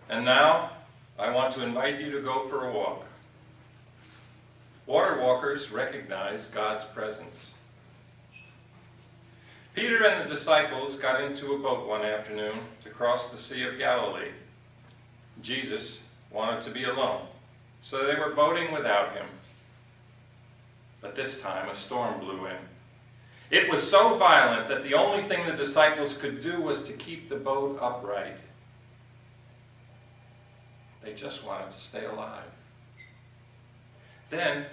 And now, I want to invite you to go for a walk. Water walkers recognize God's presence. Peter and the disciples got into a boat one afternoon to cross the Sea of Galilee. Jesus wanted to be alone, so they were boating without him. But this time a storm blew in. It was so violent that the only thing the disciples could do was to keep the boat upright. They just wanted to stay alive. Then,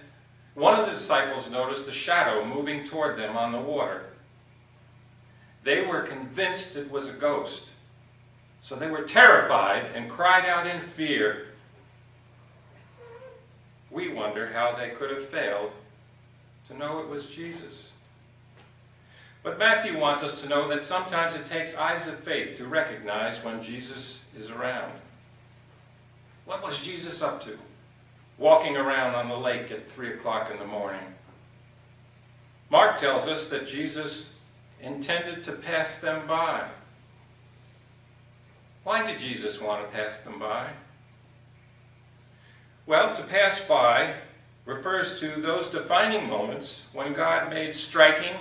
one of the disciples noticed a shadow moving toward them on the water. They were convinced it was a ghost, so they were terrified and cried out in fear. We wonder how they could have failed to know it was Jesus. But Matthew wants us to know that sometimes it takes eyes of faith to recognize when Jesus is around. What was Jesus up to, walking around on the lake at 3 o'clock in the morning? Mark tells us that Jesus intended to pass them by. Why did Jesus want to pass them by? Well, to pass by refers to those defining moments when God made striking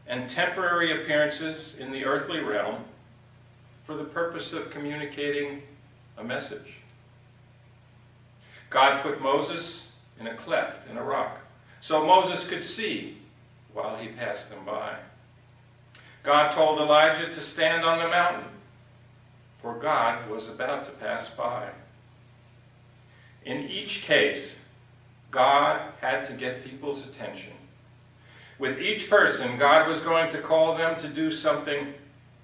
and temporary appearances in the earthly realm for the purpose of communicating a message. God put Moses in a cleft in a rock so Moses could see while he passed them by. God told Elijah to stand on the mountain, for God was about to pass by. In each case, God had to get people's attention. With each person, God was going to call them to do something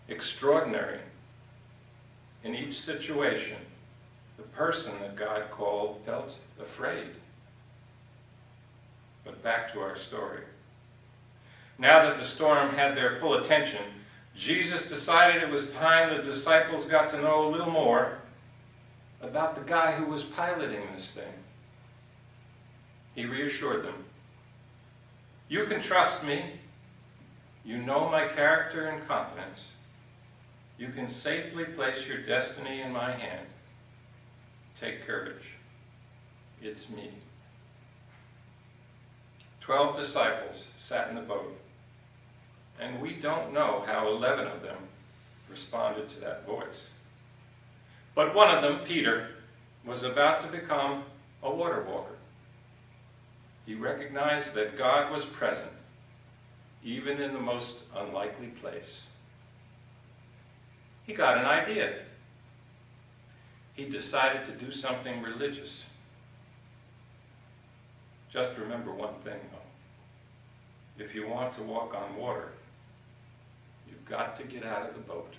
extraordinary. In each situation, the person that God called felt afraid. But back to our story. Now that the storm had their full attention, Jesus decided it was time the disciples got to know a little more about the guy who was piloting this thing. He reassured them. You can trust me. You know my character and competence. You can safely place your destiny in my hand. Take courage. It's me. 12 disciples sat in the boat, and we don't know how 11 of them responded to that voice. But one of them, Peter, was about to become a water walker. He recognized that God was present, even in the most unlikely place. He got an idea. He decided to do something religious. Just remember one thing, though. If you want to walk on water, you've got to get out of the boat.